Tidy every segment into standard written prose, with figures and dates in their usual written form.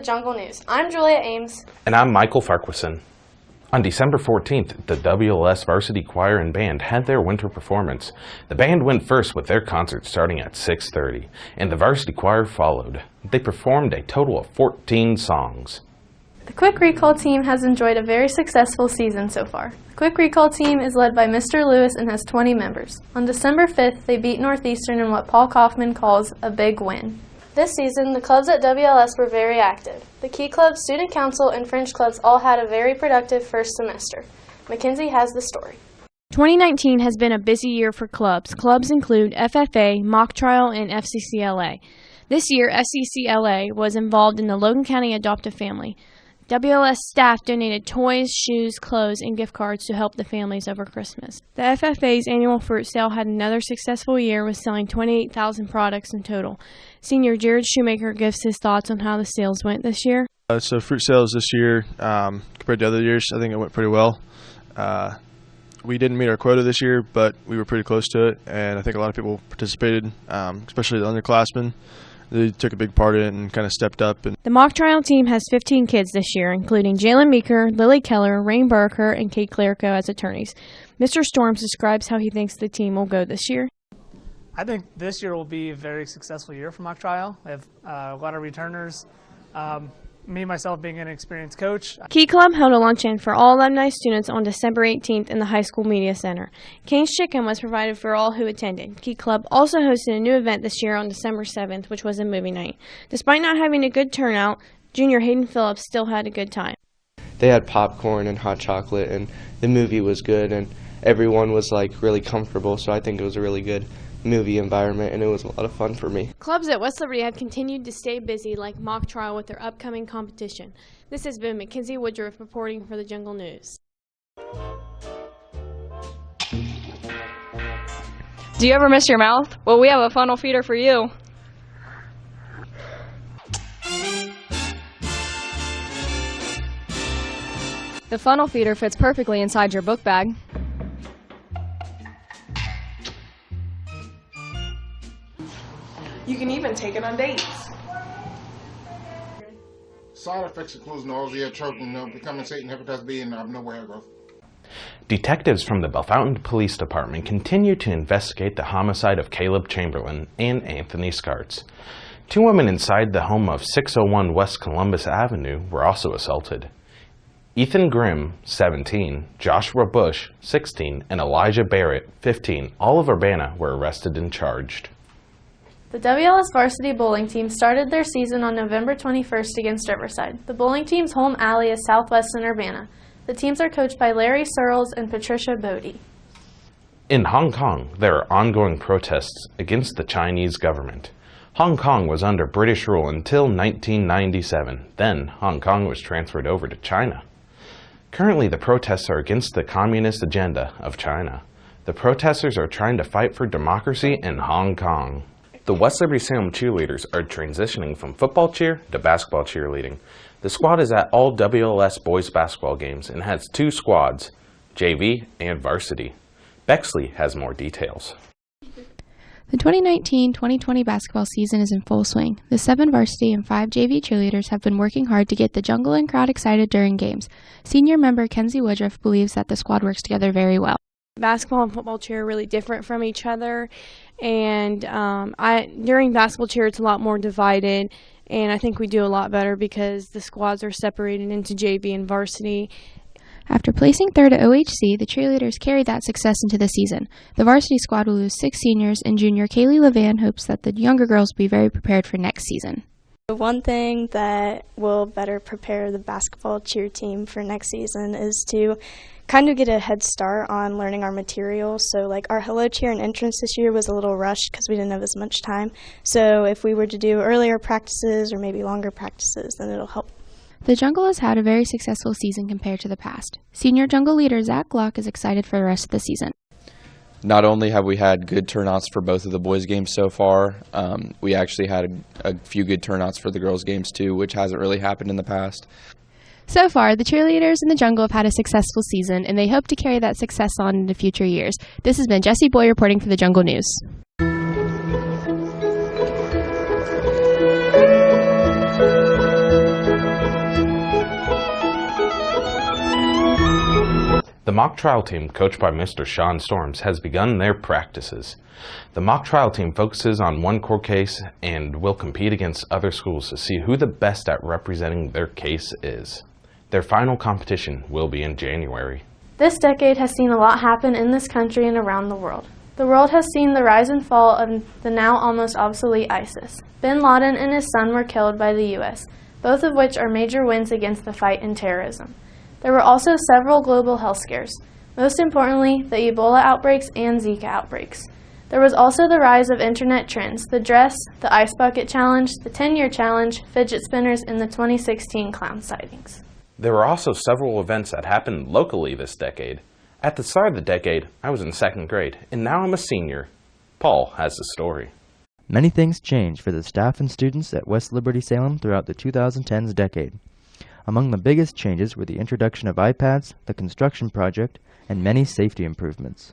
the Jungle News. I'm Julia Ames. And I'm Michael Farquharson. On December 14th, the WLS Varsity Choir and Band had their winter performance. The band went first with their concert starting at 6:30, and the Varsity Choir followed. They performed a total of 14 songs. The Quick Recall team has enjoyed a very successful season so far. The Quick Recall team is led by Mr. Lewis and has 20 members. On December 5th, they beat Northeastern in what Paul Kaufman calls a big win. This season, the clubs at WLS were very active. The Key Club, Student Council, and Fringe Clubs all had a very productive first semester. Mackenzie has the story. 2019 has been a busy year for clubs. Clubs include FFA, Mock Trial, and FCCLA. This year, FCCLA was involved in the Logan County Adoptive Family. WLS staff donated toys, shoes, clothes, and gift cards to help the families over Christmas. The FFA's annual fruit sale had another successful year with selling 28,000 products in total. Senior Jared Shoemaker gives his thoughts on how the sales went this year. So fruit sales this year, compared to other years, I think it went pretty well. We didn't meet our quota this year, but we were pretty close to it, and I think a lot of people participated, especially the underclassmen. They took a big part in it and kind of stepped up. The mock trial team has 15 kids this year, including Jalen Meeker, Lily Keller, Rain Barker, and Kate Clerico as attorneys. Mr. Storms describes how he thinks the team will go this year. I think this year will be a very successful year for mock trial. I have a lot of returners. Me, myself, being an experienced coach. Key Club held a luncheon for all alumni students on December 18th in the High School Media Center. Cane's Chicken was provided for all who attended. Key Club also hosted a new event this year on December 7th, which was a movie night. Despite not having a good turnout, Junior Hayden Phillips still had a good time. They had popcorn and hot chocolate, and the movie was good, and everyone was really comfortable, so I think it was a really good movie environment, and it was a lot of fun for me. Clubs at West Liberty have continued to stay busy like mock trial with their upcoming competition. This has been Mackenzie Woodruff reporting for the Jungle News. Do you ever miss your mouth? Well, we have a funnel feeder for you. The funnel feeder fits perfectly inside your book bag. You can even take it on dates. Side effects include nausea, choking, decompensating, hepatitis B, and abnormal hair growth. Detectives from the Bellefontaine Police Department continue to investigate the homicide of Caleb Chamberlain and Anthony Scarts. Two women inside the home of 601 West Columbus Avenue were also assaulted. Ethan Grimm, 17, Joshua Bush, 16, and Elijah Barrett, 15, all of Urbana, were arrested and charged. The WLS varsity bowling team started their season on November 21st against Riverside. The bowling team's home alley is Southwestern Urbana. The teams are coached by Larry Searles and Patricia Bodie. In Hong Kong, there are ongoing protests against the Chinese government. Hong Kong was under British rule until 1997. Then, Hong Kong was transferred over to China. Currently, the protests are against the communist agenda of China. The protesters are trying to fight for democracy in Hong Kong. The West Liberty-Salem cheerleaders are transitioning from football cheer to basketball cheerleading. The squad is at all WLS boys basketball games and has two squads, JV and varsity. Bexley has more details. The 2019-2020 basketball season is in full swing. The 7 varsity and 5 JV cheerleaders have been working hard to get the jungle and crowd excited during games. Senior member Kenzie Woodruff believes that the squad works together very well. Basketball and football cheer are really different from each other, and during basketball cheer it's a lot more divided, and I think we do a lot better because the squads are separated into JV and varsity. After placing third at OHC, the cheerleaders carried that success into the season. The varsity squad will lose 6 seniors, and junior Kaylee Levan hopes that the younger girls will be very prepared for next season. One thing that will better prepare the basketball cheer team for next season is to kind of get a head start on learning our material. So our hello cheer and entrance this year was a little rushed because we didn't have as much time. So if we were to do earlier practices or maybe longer practices, then it'll help. The Jungle has had a very successful season compared to the past. Senior Jungle leader Zach Glock is excited for the rest of the season. Not only have we had good turnouts for both of the boys' games so far, we actually had a few good turnouts for the girls' games too, which hasn't really happened in the past. So far, the cheerleaders in the Jungle have had a successful season, and they hope to carry that success on into future years. This has been Jessie Boy reporting for the Jungle News. The mock trial team, coached by Mr. Sean Storms, has begun their practices. The mock trial team focuses on one court case and will compete against other schools to see who the best at representing their case is. Their final competition will be in January. This decade has seen a lot happen in this country and around the world. The world has seen the rise and fall of the now almost obsolete ISIS. Bin Laden and his son were killed by the U.S., both of which are major wins against the fight in terrorism. There were also several global health scares, most importantly the Ebola outbreaks and Zika outbreaks. There was also the rise of internet trends, the dress, the ice bucket challenge, the 10-year challenge, fidget spinners, and the 2016 clown sightings. There were also several events that happened locally this decade. At the start of the decade, I was in 2nd grade, and now I'm a senior. Paul has the story. Many things changed for the staff and students at West Liberty-Salem throughout the 2010s decade. Among the biggest changes were the introduction of iPads, the construction project, and many safety improvements.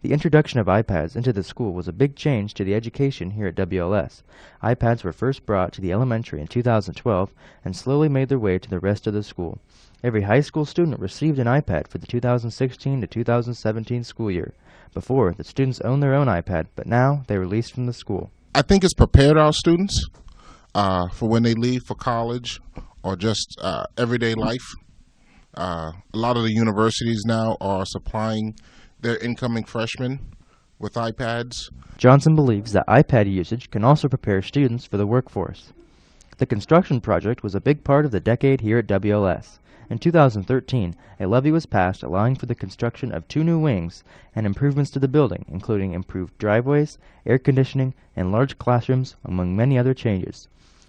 The introduction of iPads into the school was a big change to the education here at WLS. iPads were first brought to the elementary in 2012 and slowly made their way to the rest of the school. Every high school student received an iPad for the 2016 to 2017 school year. Before, the students owned their own iPad, but now they were leased from the school. I think it's prepared our students for when they leave for college or just everyday life. A lot of the universities now are supplying their incoming freshmen with iPads. Johnson believes that iPad usage can also prepare students for the workforce. The construction project was a big part of the decade here at WLS. In 2013, a levy was passed allowing for the construction of 2 new wings and improvements to the building, including improved driveways, air conditioning, and large classrooms, among many other changes.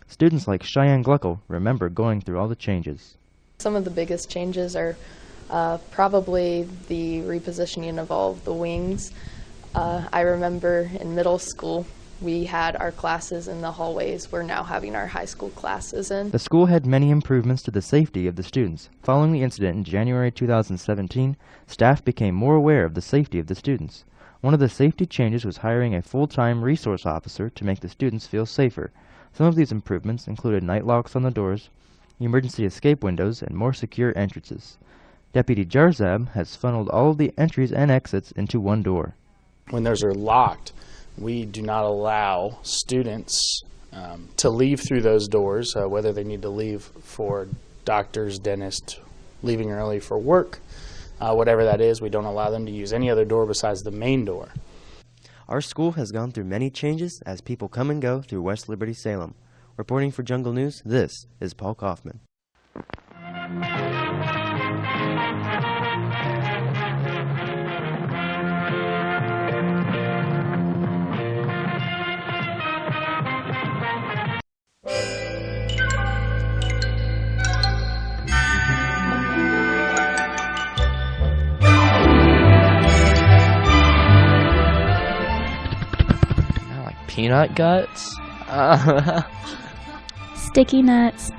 Students like Cheyenne Gluckle remember going through all the changes. Some of the biggest changes are probably the repositioning of all of the wings. I remember in middle school we had our classes in the hallways. We're now having our high school classes in. The school had many improvements to the safety of the students. Following the incident in January 2017, staff became more aware of the safety of the students. One of the safety changes was hiring a full-time resource officer to make the students feel safer. Some of these improvements included night locks on the doors, emergency escape windows, and more secure entrances. Deputy Jarzab has funneled all of the entries and exits into one door. When those are locked, we do not allow students to leave through those doors, whether they need to leave for doctors, dentists, leaving early for work, whatever that is. We don't allow them to use any other door besides the main door. Our school has gone through many changes as people come and go through West Liberty-Salem. Reporting for Jungle News, this is Paul Kaufman. Peanut guts? Sticky nuts.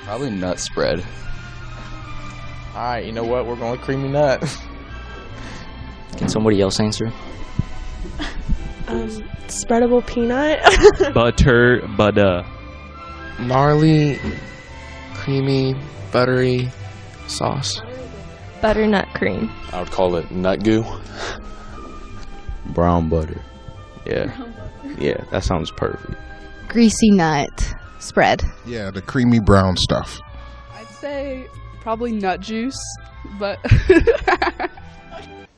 Probably nut spread. Alright, you know what? We're going with creamy nut. Can somebody else answer? Spreadable peanut. Butter. Gnarly, creamy, buttery sauce. Butternut cream. I would call it nut goo. Brown butter. Yeah, that sounds perfect. Greasy nut spread. Yeah, the creamy brown stuff. I'd say probably nut juice, but...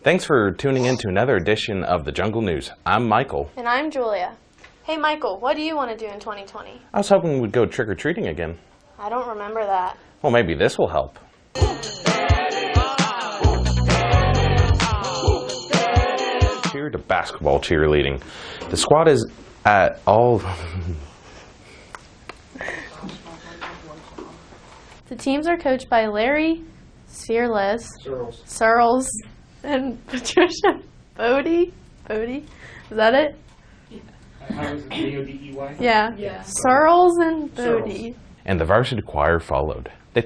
Thanks for tuning in to another edition of the Jungle News. I'm Michael. And I'm Julia. Hey Michael, what do you want to do in 2020? I was hoping we'd go trick-or-treating again. I don't remember that. Well, maybe this will help. Cheer to basketball cheerleading. The squad is at all... The teams are coached by Larry Searles and Patricia Bodie. Is that it? Yeah. Searles and Bodie. And the varsity choir followed. They